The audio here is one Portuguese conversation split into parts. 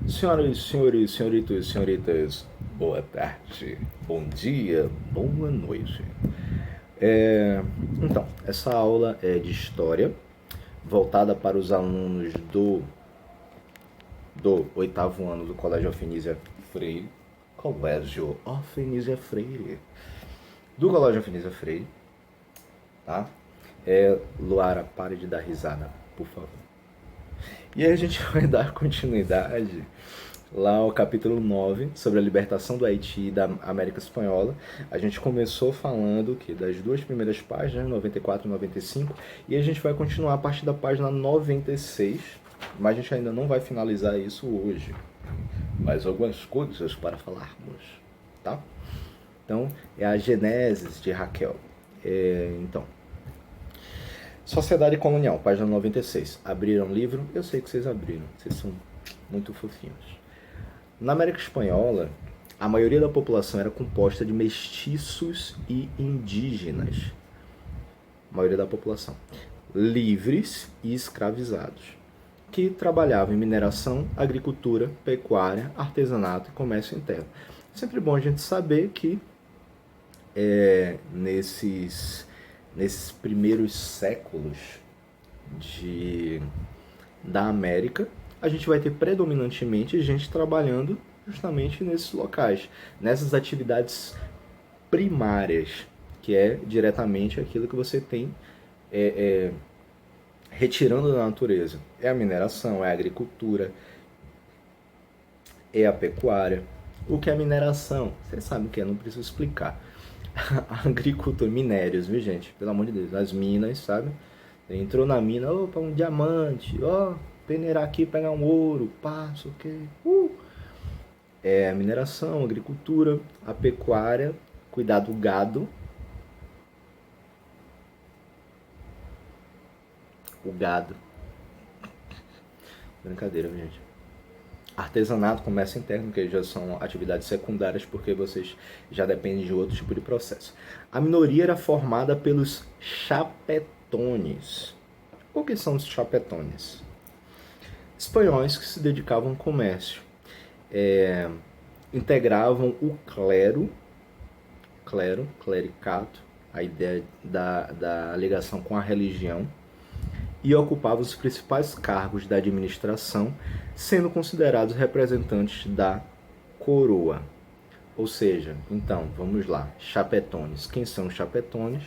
Senhoras, senhores, senhoritos, senhoritas, boa tarde, bom dia, boa noite. Então, essa aula é de história, voltada para os alunos do oitavo ano do Colégio Alfinísia Freire. Colégio Alfinísia Freire. Do Colégio Alfinísia Freire, tá? Luara, pare de dar risada, por favor. E aí a gente vai dar continuidade lá ao capítulo 9 sobre a libertação do Haiti e da América Espanhola. A gente começou falando que das duas primeiras páginas, 94 e 95, e a gente vai continuar a partir da página 96, mas a gente ainda não vai finalizar isso hoje. Mais algumas coisas para falarmos, tá? Então, é a Gênesis de Raquel. Então, Sociedade Colonial, página 96. Abriram o livro? Eu sei que vocês abriram, vocês são muito fofinhos. Na América Espanhola, a maioria da população era composta de mestiços e indígenas. A maioria da população. Livres e escravizados, que trabalhavam em mineração, agricultura, pecuária, artesanato e comércio interno. É sempre bom a gente saber que nesses primeiros séculos da América, a gente vai ter predominantemente gente trabalhando justamente nesses locais, nessas atividades primárias, que é diretamente aquilo que você tem retirando da natureza. É a mineração, é a agricultura, é a pecuária. O que é mineração? Vocês sabem o que é, não preciso explicar. A agricultura, minérios, viu gente? Pelo amor de Deus, as minas, sabe? Você entrou na mina, opa, um diamante, ó, peneirar aqui, pegar um ouro, passo, o quê? É a mineração, a agricultura, a pecuária, cuidar do gado. O gado. Brincadeira, gente. Artesanato, comércio interno, que já são atividades secundárias porque vocês já dependem de outro tipo de processo. A minoria era formada pelos chapetones. O que são os chapetones? Espanhóis que se dedicavam ao comércio. Integravam o clericato, a ideia da ligação com a religião, e ocupavam os principais cargos da administração, sendo considerados representantes da coroa. Ou seja, então, vamos lá, chapetones. Quem são os chapetones?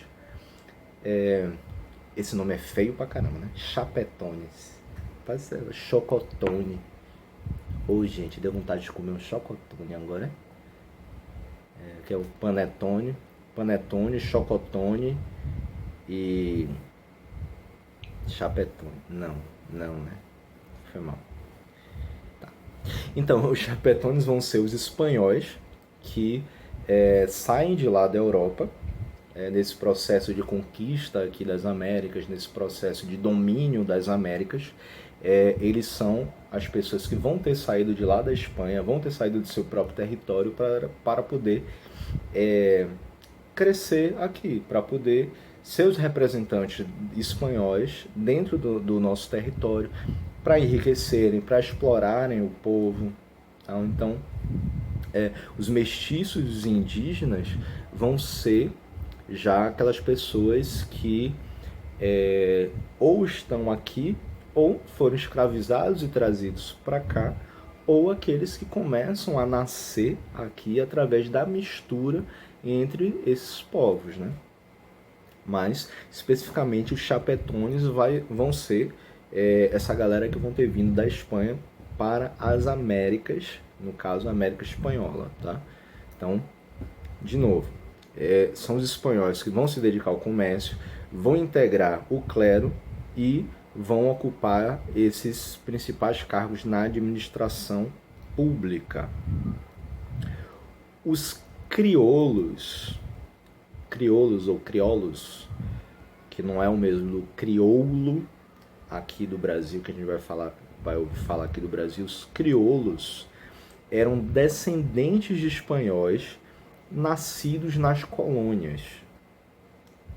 Esse nome é feio pra caramba, né? Chapetones. Pode ser chocotone. Gente, deu vontade de comer um chocotone agora. Que é o panetone. Panetone, chocotone e chapetone. Não, né? Foi mal. Tá. Então, os chapetones vão ser os espanhóis que saem de lá da Europa, nesse processo de conquista aqui das Américas, nesse processo de domínio das Américas. Eles são as pessoas que vão ter saído de lá da Espanha, vão ter saído do seu próprio território para poder crescer aqui, para poder ser os representantes espanhóis dentro do nosso território, para enriquecerem, para explorarem o povo. Então, os mestiços e os indígenas vão ser já aquelas pessoas que ou estão aqui, ou foram escravizados e trazidos para cá, ou aqueles que começam a nascer aqui através da mistura entre esses povos, né? Mas, especificamente, os chapetones vão ser essa galera que vão ter vindo da Espanha para as Américas, no caso, a América Espanhola, tá? Então, de novo, são os espanhóis que vão se dedicar ao comércio, vão integrar o clero e vão ocupar esses principais cargos na administração pública. Os crioulos ou crioulos, que não é o mesmo do crioulo aqui do Brasil, que a gente vai ouvir falar aqui do Brasil. Os crioulos eram descendentes de espanhóis nascidos nas colônias,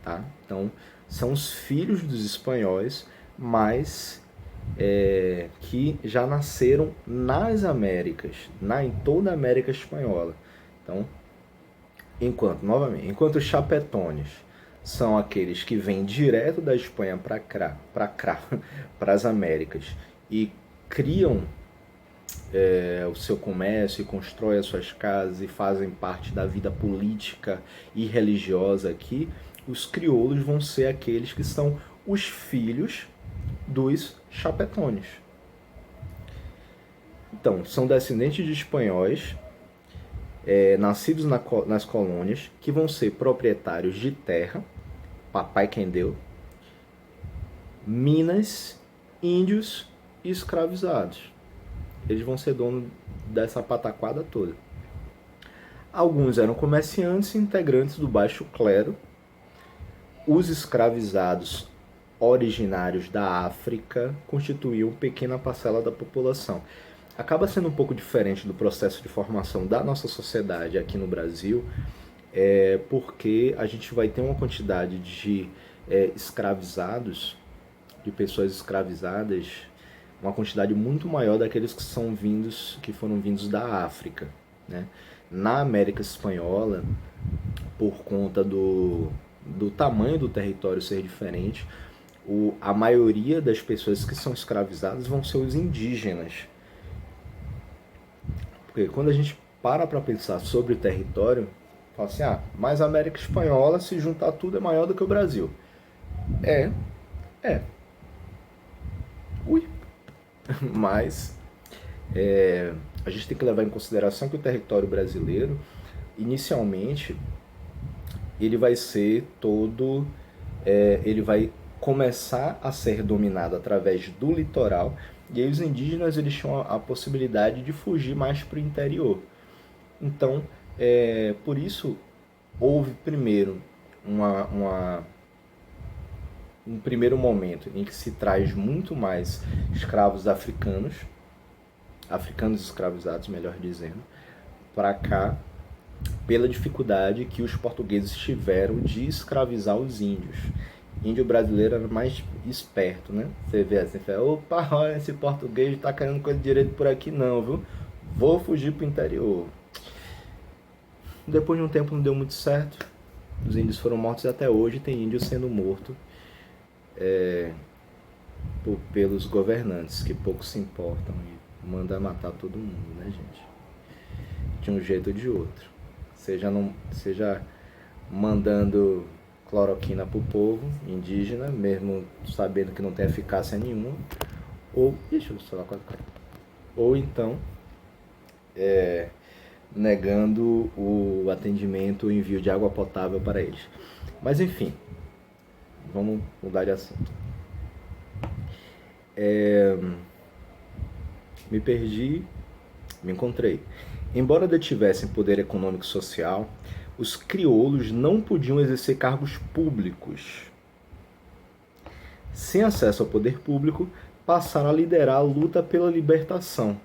tá? Então, são os filhos dos espanhóis, mas que já nasceram nas Américas, em toda a América Espanhola. Então, enquanto os chapetones são aqueles que vêm direto da Espanha para as Américas e criam o seu comércio e constroem as suas casas e fazem parte da vida política e religiosa aqui, os crioulos vão ser aqueles que são os filhos dos chapetones. Então, são descendentes de espanhóis nascidos nas colônias, que vão ser proprietários de terra, papai quem deu, minas, índios e escravizados. Eles vão ser donos dessa pataquada toda. Alguns eram comerciantes e integrantes do baixo clero. Os escravizados originários da África constituíam pequena parcela da população. Acaba sendo um pouco diferente do processo de formação da nossa sociedade aqui no Brasil, porque a gente vai ter uma quantidade de escravizados, de pessoas escravizadas, uma quantidade muito maior daqueles que foram vindos da África, né? Na América Espanhola, por conta do tamanho do território ser diferente, a maioria das pessoas que são escravizadas vão ser os indígenas. Porque quando a gente para pensar sobre o território, fala assim, mas a América Espanhola, se juntar tudo, é maior do que o Brasil. Ui. Mas a gente tem que levar em consideração que o território brasileiro, inicialmente, ele vai ser todo... ele vai começar a ser dominado através do litoral, e aí os indígenas eles tinham a possibilidade de fugir mais para o interior. Então, por isso, houve primeiro um primeiro momento em que se traz muito mais escravos africanos escravizados, melhor dizendo, para cá, pela dificuldade que os portugueses tiveram de escravizar os índios. Índio brasileiro era mais esperto, né? Você vê assim, opa, olha, esse português tá querendo coisa de direito por aqui não, viu? Vou fugir pro interior. Depois de um tempo não deu muito certo. Os índios foram mortos e até hoje tem índio sendo morto pelos governantes, que pouco se importam e mandam matar todo mundo, né, gente? De um jeito ou de outro. Seja mandando cloroquina pro povo indígena, mesmo sabendo que não tem eficácia nenhuma, ou então negando o atendimento, o envio de água potável para eles. Mas enfim, vamos mudar de assunto. Me perdi, me encontrei. Embora detivessem poder econômico e social, os crioulos não podiam exercer cargos públicos. Sem acesso ao poder público, passaram a liderar a luta pela libertação,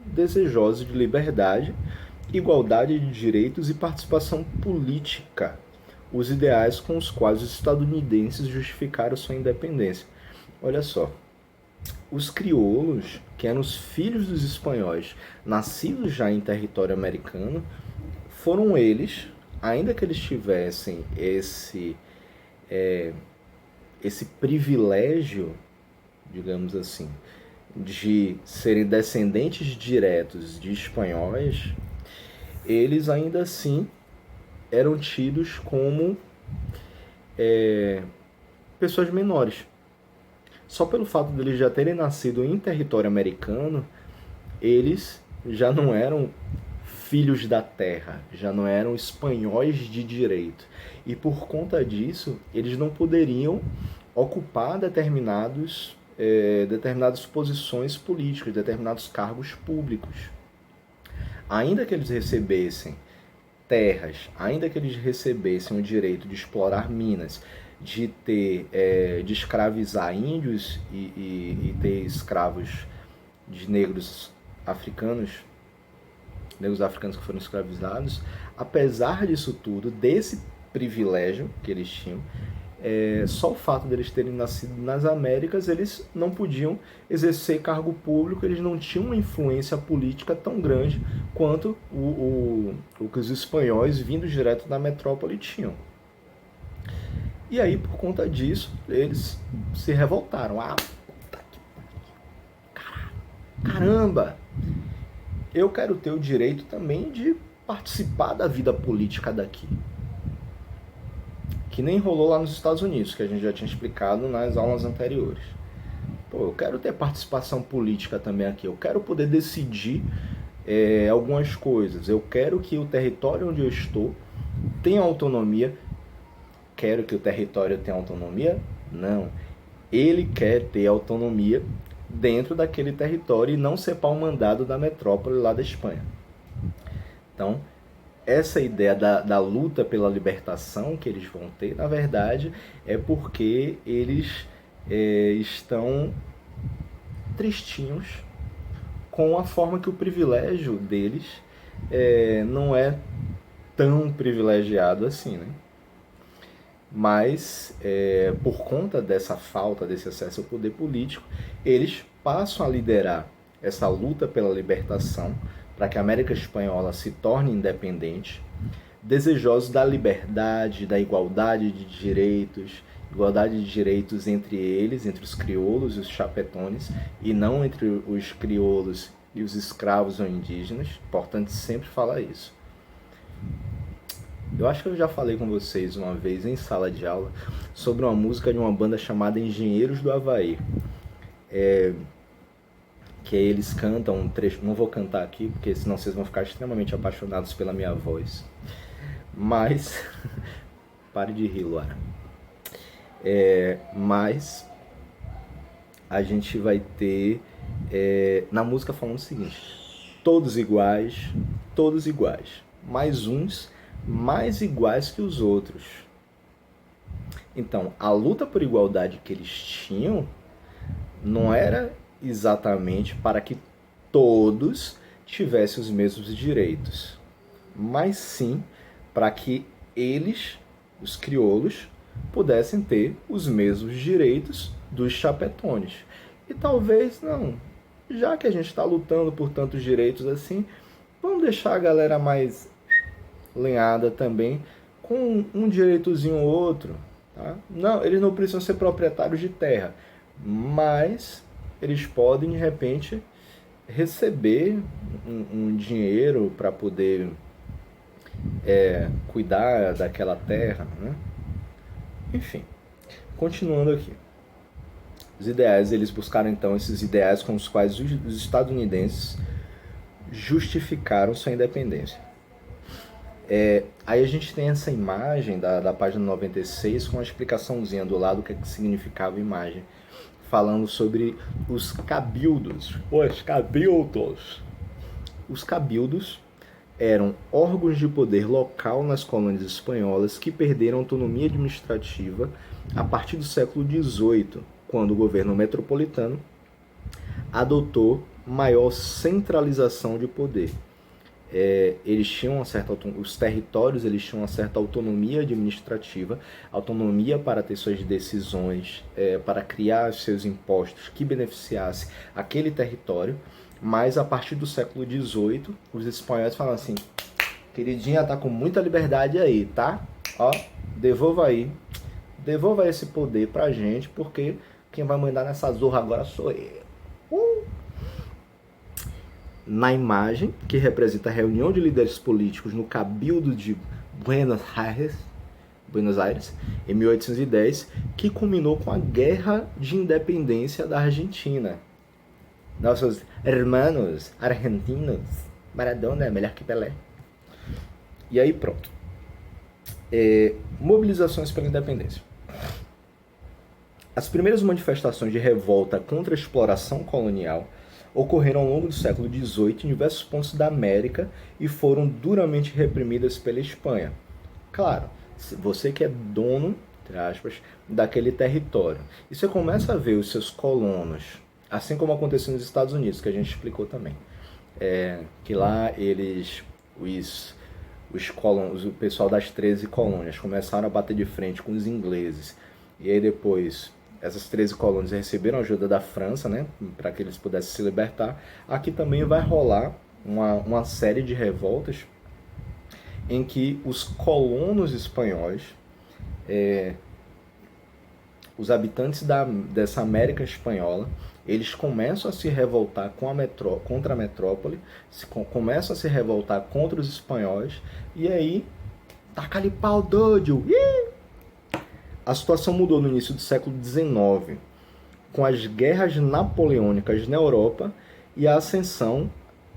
desejosos de liberdade, igualdade de direitos e participação política, os ideais com os quais os estadunidenses justificaram sua independência. Olha só, os crioulos, que eram os filhos dos espanhóis, nascidos já em território americano, foram eles, ainda que eles tivessem esse privilégio, digamos assim, de serem descendentes diretos de espanhóis, eles ainda assim eram tidos como pessoas menores. Só pelo fato de eles já terem nascido em território americano, eles já não eram filhos da terra, já não eram espanhóis de direito. E por conta disso, eles não poderiam ocupar determinadas posições políticas, determinados cargos públicos. Ainda que eles recebessem terras, ainda que eles recebessem o direito de explorar minas, de escravizar índios e ter escravos de negros africanos que foram escravizados, apesar disso tudo, desse privilégio que eles tinham, só o fato deles terem nascido nas Américas, eles não podiam exercer cargo público, eles não tinham uma influência política tão grande quanto o que os espanhóis vindos direto da metrópole tinham. E aí, por conta disso, eles se revoltaram. Puta que pariu. Caramba! Eu quero ter o direito também de participar da vida política daqui. Que nem rolou lá nos Estados Unidos, que a gente já tinha explicado nas aulas anteriores. Pô, eu quero ter participação política também aqui. Eu quero poder decidir algumas coisas. Eu quero que o território onde eu estou tenha autonomia. Quero que o território tenha autonomia? Não. Ele quer ter autonomia dentro daquele território e não ser pau-mandado da metrópole lá da Espanha. Então, essa ideia da luta pela libertação que eles vão ter, na verdade, é porque eles estão tristinhos com a forma que o privilégio deles não é tão privilegiado assim, né? Mas, por conta dessa falta, desse acesso ao poder político, eles passam a liderar essa luta pela libertação, para que a América Espanhola se torne independente, desejosos da liberdade, da igualdade de direitos entre eles, entre os crioulos e os chapetones, e não entre os crioulos e os escravos ou indígenas. Importante sempre falar isso. Eu acho que eu já falei com vocês uma vez em sala de aula sobre uma música de uma banda chamada Engenheiros do Havaí. Que eles cantam um trecho, não vou cantar aqui, porque senão vocês vão ficar extremamente apaixonados pela minha voz. Mas, pare de rir, Luara. Mas, a gente vai ter, na música falando o seguinte: todos iguais, mas uns mais iguais que os outros. Então, a luta por igualdade que eles tinham não era exatamente para que todos tivessem os mesmos direitos, mas sim para que eles, os crioulos, pudessem ter os mesmos direitos dos chapetones. E talvez não, já que a gente está lutando por tantos direitos assim, vamos deixar a galera mais lenhada também com um direitozinho ou outro. Tá? Não, eles não precisam ser proprietários de terra, mas eles podem, de repente, receber um dinheiro para poder cuidar daquela terra, né? Enfim, continuando aqui. Os ideais, eles buscaram então esses ideais com os quais os estadunidenses justificaram sua independência. Aí a gente tem essa imagem da página 96 com uma explicaçãozinha do lado do que significava a imagem, falando sobre os cabildos. Os cabildos eram órgãos de poder local nas colônias espanholas que perderam autonomia administrativa a partir do século XVIII, quando o governo metropolitano adotou maior centralização de poder. Eles tinham os territórios, eles tinham uma certa autonomia administrativa, autonomia para ter suas decisões, para criar seus impostos que beneficiasse aquele território, mas a partir do século XVIII, os espanhóis falam assim: queridinha, tá com muita liberdade aí, tá? Ó, devolva esse poder pra gente, porque quem vai mandar nessa zorra agora sou eu. Na imagem, que representa a reunião de líderes políticos no Cabildo de Buenos Aires, em 1810, que culminou com a Guerra de Independência da Argentina. Nossos hermanos argentinos, Maradona é melhor que Pelé. E aí pronto. Mobilizações pela independência. As primeiras manifestações de revolta contra a exploração colonial ocorreram ao longo do século XVIII em diversos pontos da América e foram duramente reprimidas pela Espanha. Claro, você que é dono, entre aspas, daquele território. E você começa a ver os seus colonos, assim como aconteceu nos Estados Unidos, que a gente explicou também. Que lá eles, os colonos, o pessoal das 13 colônias, começaram a bater de frente com os ingleses. e aí depois essas 13 colônias receberam ajuda da França, né, para que eles pudessem se libertar. Aqui também vai rolar uma série de revoltas em que os colonos espanhóis, os habitantes dessa América espanhola, eles começam a se revoltar contra a metrópole, começam a se revoltar contra os espanhóis, e aí, taca-lhe pau, doido! A situação mudou no início do século XIX, com as guerras napoleônicas na Europa e a ascensão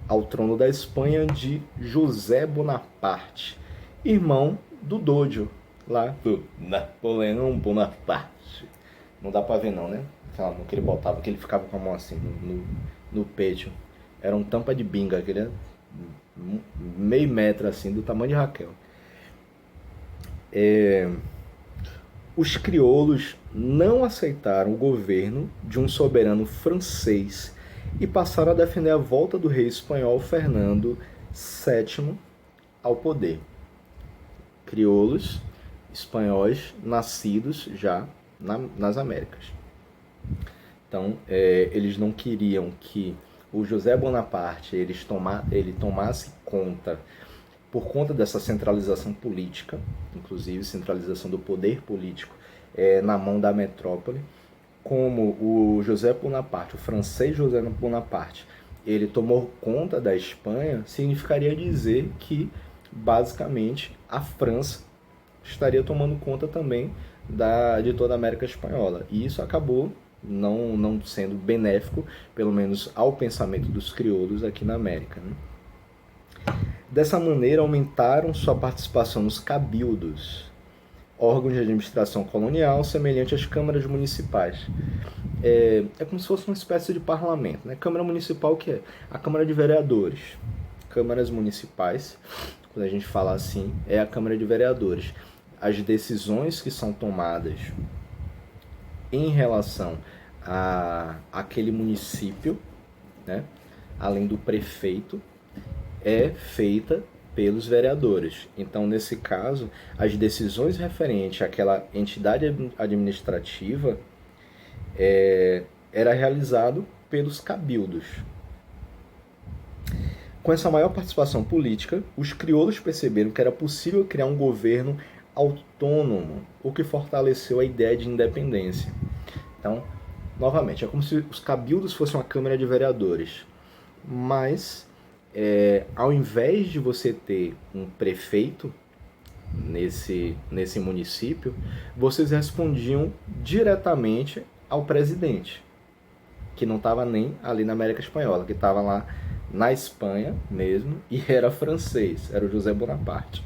ao trono da Espanha de José Bonaparte, irmão do Dojo, lá do Napoleão Bonaparte. Não dá pra ver não, né? No que ele botava, que ele ficava com a mão assim no peito. Era um tampa de binga, aquele meio metro assim, do tamanho de Raquel. Os crioulos não aceitaram o governo de um soberano francês e passaram a defender a volta do rei espanhol Fernando VII ao poder. Crioulos espanhóis nascidos já nas Américas. Então, eles não queriam que o José Bonaparte ele tomasse conta, por conta dessa centralização política, inclusive centralização do poder político na mão da metrópole, como o José Bonaparte, o francês José Bonaparte, ele tomou conta da Espanha, significaria dizer que, basicamente, a França estaria tomando conta também de toda a América Espanhola. E isso acabou não sendo benéfico, pelo menos ao pensamento dos crioulos aqui na América, né? Dessa maneira, aumentaram sua participação nos cabildos, órgãos de administração colonial semelhante às câmaras municipais. É como se fosse uma espécie de parlamento, né? Câmara municipal, que é a Câmara de Vereadores. Câmaras municipais, quando a gente fala assim, é a Câmara de Vereadores. As decisões que são tomadas em relação a aquele município, né, além do prefeito, é feita pelos vereadores. Então, nesse caso, as decisões referentes àquela entidade administrativa era realizado pelos cabildos. Com essa maior participação política, os crioulos perceberam que era possível criar um governo autônomo, o que fortaleceu a ideia de independência. Então, novamente, é como se os cabildos fossem uma câmara de vereadores, mas ao invés de você ter um prefeito nesse município, vocês respondiam diretamente ao presidente, que não estava nem ali na América Espanhola, que estava lá na Espanha mesmo, e era francês, era o José Bonaparte.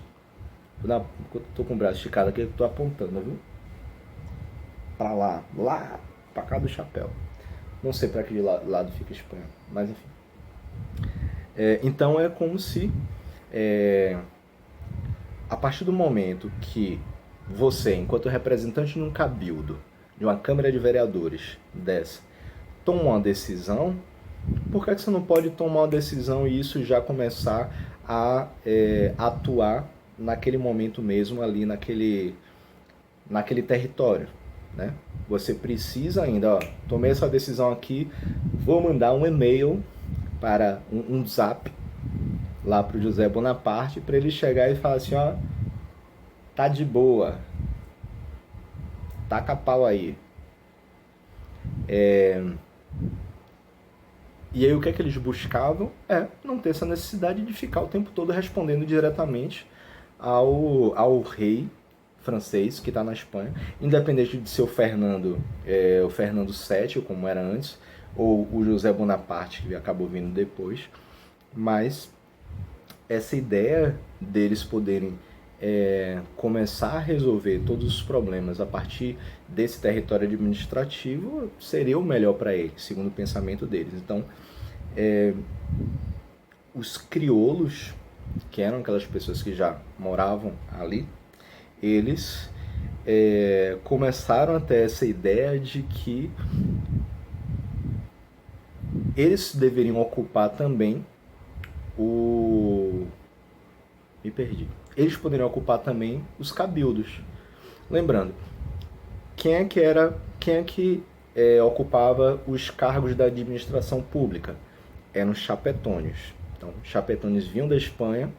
Tô com o braço esticado aqui, tô apontando, viu? Pra lá pra cá do chapéu. Não sei pra que lado fica a Espanha, mas enfim. Então é como se, a partir do momento que você, enquanto representante de um cabildo, de uma Câmara de Vereadores dessa, toma uma decisão, por que você não pode tomar uma decisão e isso já começar a atuar naquele momento mesmo, ali naquele território, né? Você precisa ainda, tomei essa decisão aqui, vou mandar um e-mail para um zap lá para o José Bonaparte, para ele chegar e falar assim, ó, tá de boa, taca pau aí. E aí o que é que eles buscavam? Não ter essa necessidade de ficar o tempo todo respondendo diretamente ao rei francês que está na Espanha, independente de ser o Fernando VII, como era antes, ou o José Bonaparte, que acabou vindo depois. Mas essa ideia deles poderem começar a resolver todos os problemas a partir desse território administrativo seria o melhor para eles, segundo o pensamento deles. Então, os crioulos, que eram aquelas pessoas que já moravam ali, eles começaram a ter essa ideia de que eles deveriam ocupar também eles poderiam ocupar também os cabildos. Lembrando quem é que ocupava os cargos da administração pública? Eram os chapetões. Então, chapetões vinham da Espanha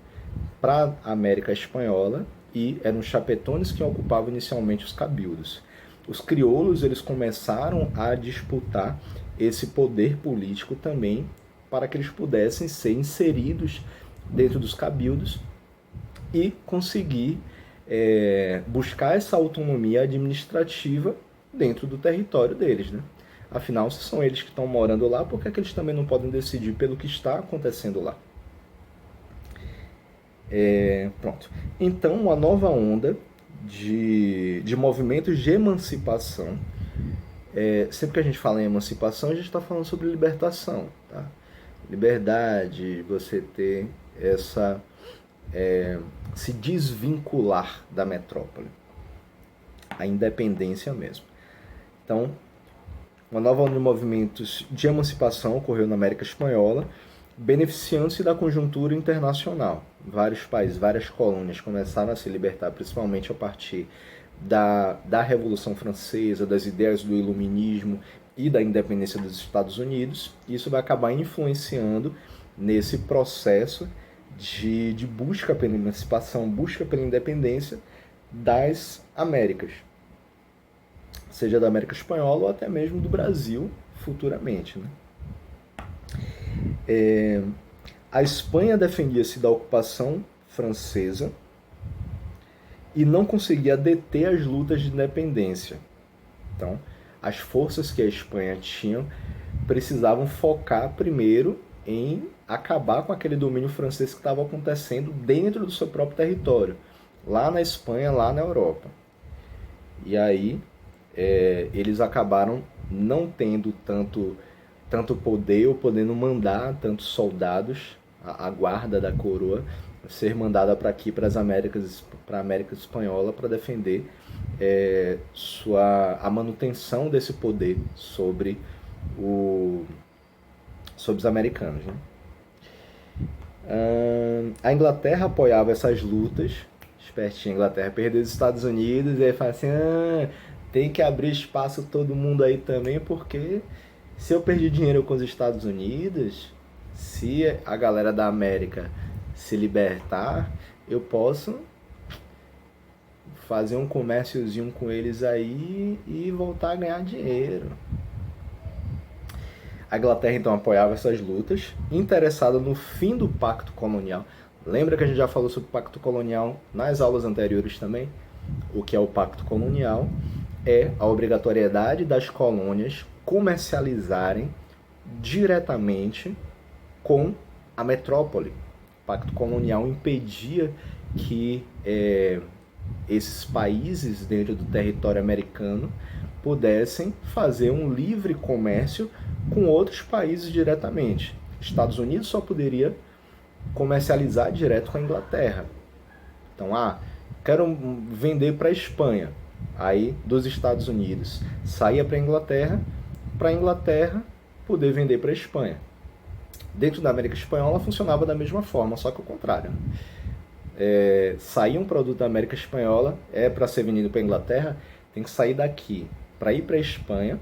para a América Espanhola e eram os chapetões que ocupavam inicialmente os cabildos. Os crioulos eles começaram a disputar esse poder político também para que eles pudessem ser inseridos dentro dos cabildos e conseguir buscar essa autonomia administrativa dentro do território deles, né? Afinal, se são eles que estão morando lá, por que é que eles também não podem decidir pelo que está acontecendo lá? Pronto. Então, uma nova onda de movimentos de emancipação. Sempre que a gente fala em emancipação, a gente está falando sobre libertação. Tá? Liberdade, você ter essa... se desvincular da metrópole. A independência mesmo. Então, uma nova onda de movimentos de emancipação ocorreu na América Espanhola, beneficiando-se da conjuntura internacional. Vários países, várias colônias começaram a se libertar, principalmente a partir da Revolução Francesa, das ideias do Iluminismo e da independência dos Estados Unidos. Isso vai acabar influenciando nesse processo de busca pela emancipação, busca pela independência das Américas, seja da América Espanhola ou até mesmo do Brasil futuramente, né? A Espanha defendia-se da ocupação francesa e não conseguia deter as lutas de independência. Então, as forças que a Espanha tinha precisavam focar primeiro em acabar com aquele domínio francês que estava acontecendo dentro do seu próprio território, lá na Espanha, lá na Europa. E aí, eles acabaram não tendo tanto poder ou podendo mandar tantos soldados, a guarda da coroa, ser mandada para aqui, para a América Espanhola, para defender a manutenção desse poder sobre os americanos. Né? A Inglaterra apoiava essas lutas, espertinha, a Inglaterra perdeu os Estados Unidos, e aí fala assim, tem que abrir espaço todo mundo aí também, porque se eu perdi dinheiro com os Estados Unidos, se a galera da América se libertar, eu posso fazer um comérciozinho com eles aí e voltar a ganhar dinheiro. A Inglaterra então apoiava essas lutas, interessada no fim do pacto colonial. Lembra que a gente já falou sobre o pacto colonial nas aulas anteriores também? O que é o pacto colonial? É a obrigatoriedade das colônias comercializarem diretamente com a metrópole. O pacto colonial impedia que esses países dentro do território americano pudessem fazer um livre comércio com outros países diretamente. Estados Unidos só poderia comercializar direto com a Inglaterra. Então, quero vender para a Espanha. Aí, dos Estados Unidos, saía para a Inglaterra poder vender para a Espanha. Dentro da América Espanhola funcionava da mesma forma, só que o contrário. Saía um produto da América Espanhola, para ser vendido para a Inglaterra, tem que sair daqui para ir para a Espanha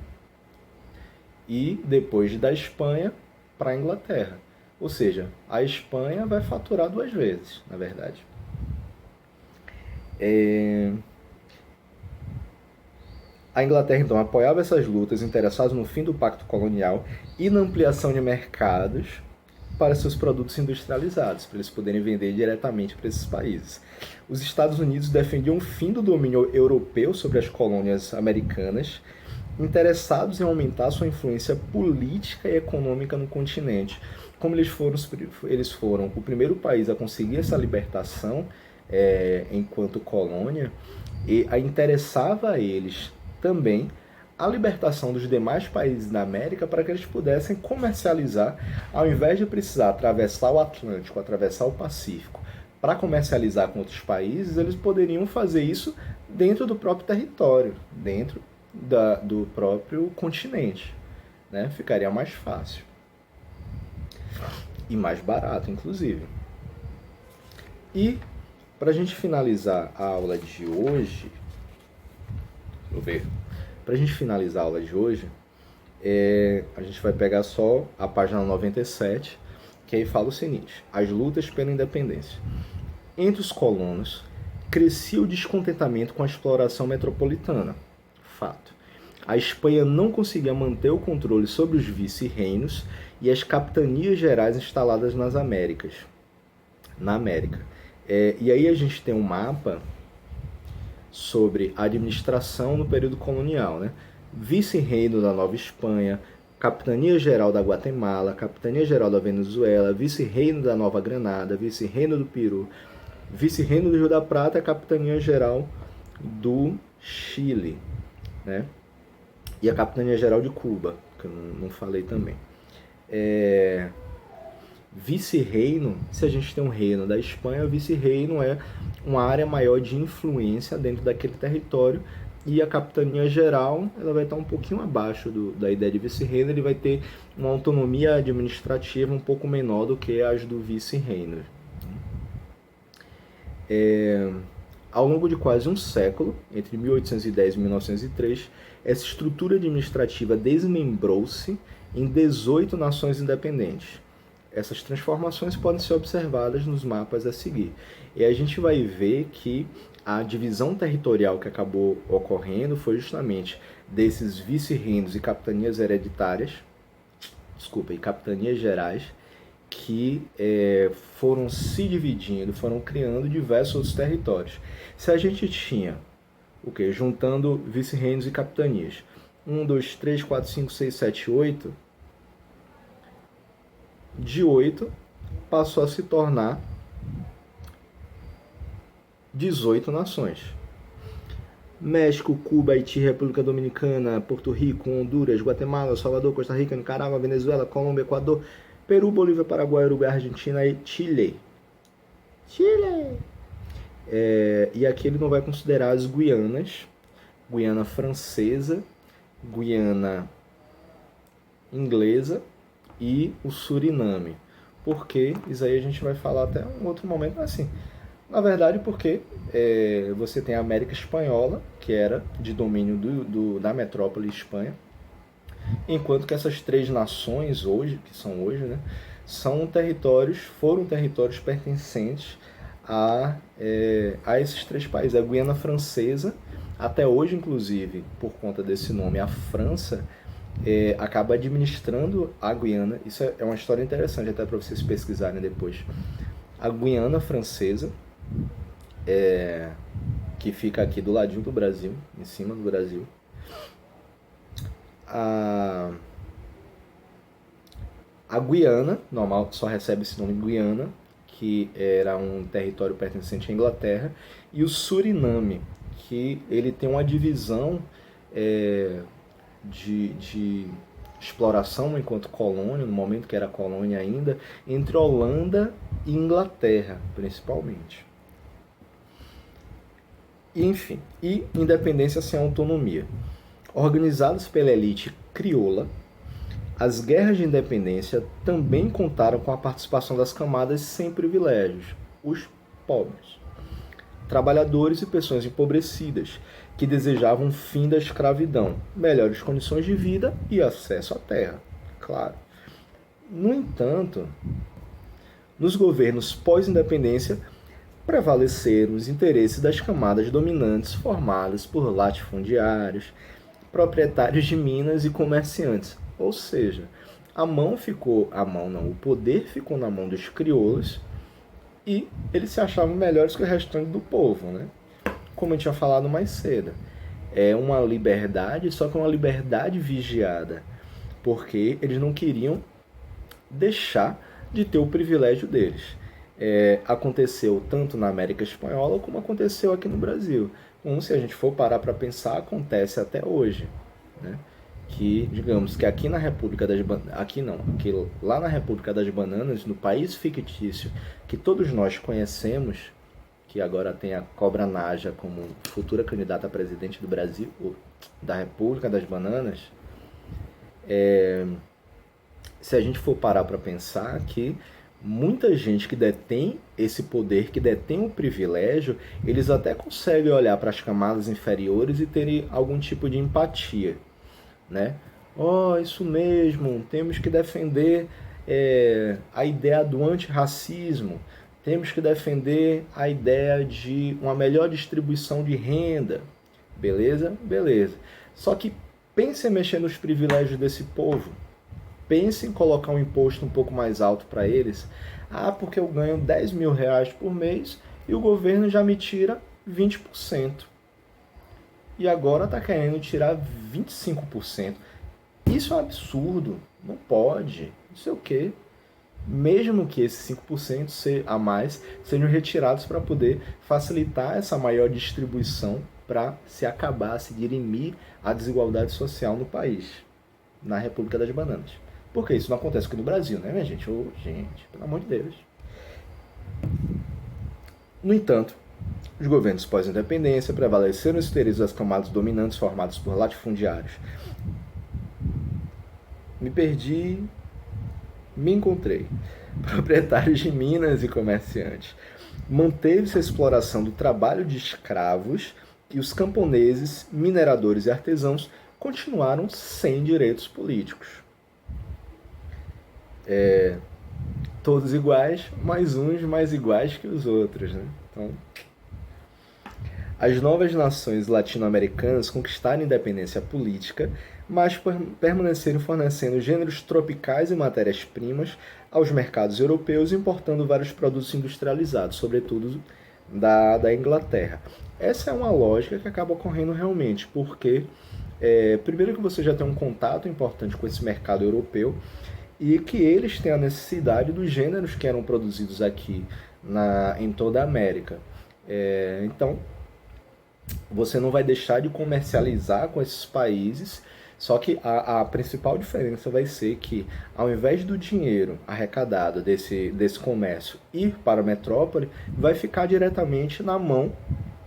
e depois da Espanha para a Inglaterra. Ou seja, a Espanha vai faturar 2 vezes, na verdade. A Inglaterra, então, apoiava essas lutas, interessadas no fim do pacto colonial e na ampliação de mercados para seus produtos industrializados, para eles poderem vender diretamente para esses países. Os Estados Unidos defendiam o fim do domínio europeu sobre as colônias americanas, interessados em aumentar sua influência política e econômica no continente. Como eles foram o primeiro país a conseguir essa libertação enquanto colônia, e interessava a eles também a libertação dos demais países da América para que eles pudessem comercializar, ao invés de precisar atravessar o Atlântico, atravessar o Pacífico, para comercializar com outros países, eles poderiam fazer isso dentro do próprio território, dentro do próprio continente, né? Ficaria mais fácil. E mais barato, inclusive. E, para a gente finalizar a aula de hoje, deixa eu ver, Para a gente finalizar a aula de hoje, a gente vai pegar só a página 97, que aí fala o seguinte: as lutas pela independência. Entre os colonos, crescia o descontentamento com a exploração metropolitana. Fato. A Espanha não conseguia manter o controle sobre os vice-reinos e as capitanias gerais instaladas na América. E aí a gente tem um mapa sobre a administração no período colonial, né? Vice-reino da Nova Espanha, Capitania-Geral da Guatemala, Capitania-Geral da Venezuela, Vice-reino da Nova Granada, Vice-reino do Peru, Vice-reino do Rio da Prata, Capitania-Geral do Chile, né? E a Capitania-Geral de Cuba, que eu não falei também. Vice-reino, se a gente tem um reino da Espanha, vice-reino é uma área maior de influência dentro daquele território, e a capitania-geral ela vai estar um pouquinho abaixo da ideia de vice-reino, ele vai ter uma autonomia administrativa um pouco menor do que as do vice-reino. Ao longo de quase um século, entre 1810 e 1903, essa estrutura administrativa desmembrou-se em 18 nações independentes. Essas transformações podem ser observadas nos mapas a seguir. E a gente vai ver que a divisão territorial que acabou ocorrendo foi justamente desses vice-reinos e capitanias hereditárias, e capitanias gerais, que foram se dividindo, foram criando diversos outros territórios. Se a gente tinha, juntando vice-reinos e capitanias, 1, 2, 3, 4, 5, 6, 7, 8, de 8 passou a se tornar 18 nações. México, Cuba, Haiti, República Dominicana, Porto Rico, Honduras, Guatemala, Salvador, Costa Rica, Nicarágua, Venezuela, Colômbia, Equador, Peru, Bolívia, Paraguai, Uruguai, Argentina e Chile. E aqui ele não vai considerar as Guianas, Guiana Francesa, Guiana Inglesa e o Suriname. Porque isso aí a gente vai falar até um outro momento, mas assim, na verdade porque você tem a América Espanhola, que era de domínio da metrópole Espanha, enquanto que essas três nações hoje, né, foram territórios pertencentes a esses três países. A Guiana Francesa, até hoje inclusive, por conta desse nome, a França acaba administrando a Guiana. Isso é uma história interessante até para vocês pesquisarem depois. A Guiana Francesa, que fica aqui do ladinho do Brasil, em cima do Brasil. A Guiana, normal, só recebe esse nome Guiana, que era um território pertencente à Inglaterra, e o Suriname, que ele tem uma divisão de exploração enquanto colônia, no momento que era colônia ainda, entre Holanda e Inglaterra, principalmente. Enfim, e independência sem autonomia. Organizadas pela elite crioula, as guerras de independência também contaram com a participação das camadas sem privilégios, os pobres, trabalhadores e pessoas empobrecidas, que desejavam o fim da escravidão, melhores condições de vida e acesso à terra, claro. No entanto, nos governos pós-independência, prevaleceram os interesses das camadas dominantes formadas por latifundiários, proprietários de minas e comerciantes. Ou seja, o poder ficou na mão dos crioulos e eles se achavam melhores que o restante do povo, né? Como eu tinha falado mais cedo. É uma liberdade, só que uma liberdade vigiada, porque eles não queriam deixar de ter o privilégio deles. Aconteceu tanto na América Espanhola como aconteceu aqui no Brasil. Se a gente for parar para pensar, acontece até hoje, né? Que, digamos, que aqui na República das lá na República das Bananas, no país fictício que todos nós conhecemos, que agora tem a Cobra Naja como futura candidata a presidente do Brasil, da República das Bananas, se a gente for parar para pensar que Muita gente que detém esse poder, que detém o privilégio, eles até conseguem olhar para as camadas inferiores e terem algum tipo de empatia, né? Oh, isso mesmo, temos que defender a ideia do antirracismo, temos que defender a ideia de uma melhor distribuição de renda, beleza? Beleza. Só que pense em mexer nos privilégios desse povo. Pense em colocar um imposto um pouco mais alto para eles. Ah, porque eu ganho 10 mil reais por mês e o governo já me tira 20%. E agora está querendo tirar 25%. Isso é um absurdo. Não pode. Não sei o quê. Mesmo que esses 5% a mais sejam retirados para poder facilitar essa maior distribuição para se acabar, se dirimir a desigualdade social no país, na República das Bananas. Porque isso não acontece aqui no Brasil, né, minha gente? Ô, gente, pelo amor de Deus. No entanto, os governos pós-independência prevaleceram os interesses das camadas dominantes formadas por latifundiários. Me perdi, me encontrei. Proprietários de minas e comerciantes. Manteve-se a exploração do trabalho de escravos e os camponeses, mineradores e artesãos continuaram sem direitos políticos. Todos iguais, mas uns mais iguais que os outros, né? Então, as novas nações latino-americanas conquistaram independência política, mas permaneceram fornecendo gêneros tropicais e matérias-primas aos mercados europeus, importando vários produtos industrializados, sobretudo da Inglaterra. Essa é uma lógica que acaba ocorrendo realmente, porque primeiro que você já tem um contato importante com esse mercado europeu, e que eles têm a necessidade dos gêneros que eram produzidos aqui em toda a América. Então, você não vai deixar de comercializar com esses países, só que a principal diferença vai ser que, ao invés do dinheiro arrecadado desse comércio ir para a metrópole, vai ficar diretamente na mão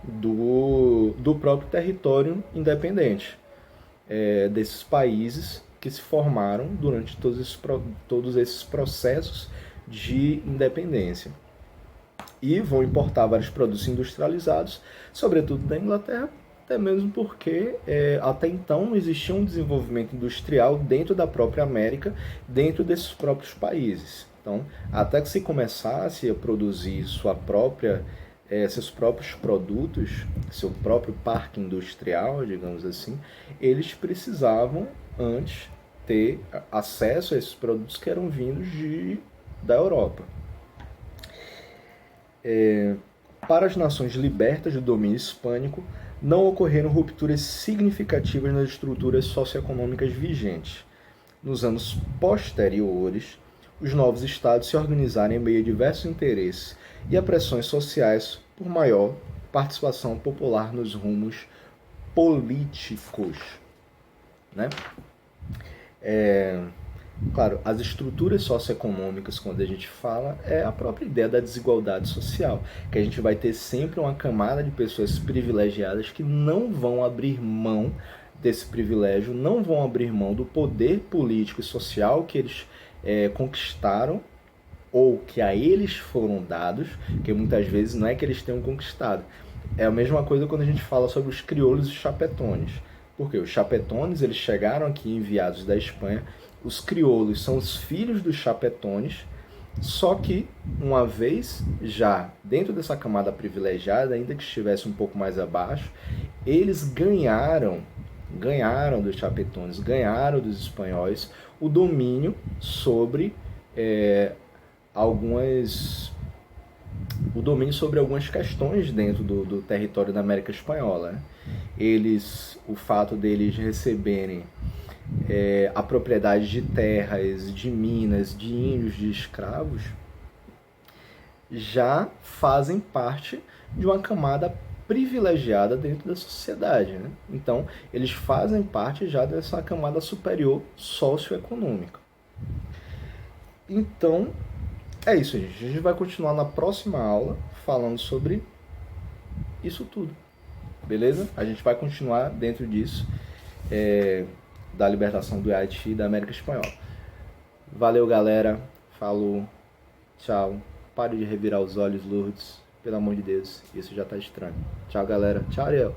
do próprio território independente, desses países que se formaram durante todos esses processos de independência. E vão importar vários produtos industrializados, sobretudo da Inglaterra, até mesmo porque até então não existia um desenvolvimento industrial dentro da própria América, dentro desses próprios países. Então, até que se começasse a produzir seus próprios produtos, seu próprio parque industrial, digamos assim, eles precisavam antes ter acesso a esses produtos que eram vindos da Europa. Para as nações libertas do domínio hispânico, não ocorreram rupturas significativas nas estruturas socioeconômicas vigentes. Nos anos posteriores, os novos estados se organizaram em meio a diversos interesses e a pressões sociais por maior participação popular nos rumos políticos, né? Claro, as estruturas socioeconômicas, quando a gente fala, é a própria ideia da desigualdade social, que a gente vai ter sempre uma camada de pessoas privilegiadas que não vão abrir mão desse privilégio, não vão abrir mão do poder político e social que eles conquistaram ou que a eles foram dados, que muitas vezes não é que eles tenham conquistado. É a mesma coisa quando a gente fala sobre os crioulos e chapetones. Porque os chapetones, eles chegaram aqui enviados da Espanha. Os crioulos são os filhos dos chapetones, só que, uma vez já dentro dessa camada privilegiada, ainda que estivesse um pouco mais abaixo, eles ganharam dos chapetones, ganharam dos espanhóis o domínio sobre algumas questões dentro do território da América Espanhola, né? O fato deles receberem a propriedade de terras, de minas, de índios, de escravos, já fazem parte de uma camada privilegiada dentro da sociedade, né? Então, eles fazem parte já dessa camada superior socioeconômica. Então, é isso, gente. A gente vai continuar na próxima aula falando sobre isso tudo. Beleza? A gente vai continuar dentro disso, da libertação do Haiti e da América Espanhola. Valeu, galera. Falou. Tchau. Pare de revirar os olhos, Lourdes. Pelo amor de Deus, isso já tá estranho. Tchau, galera. Tchau, Ariel.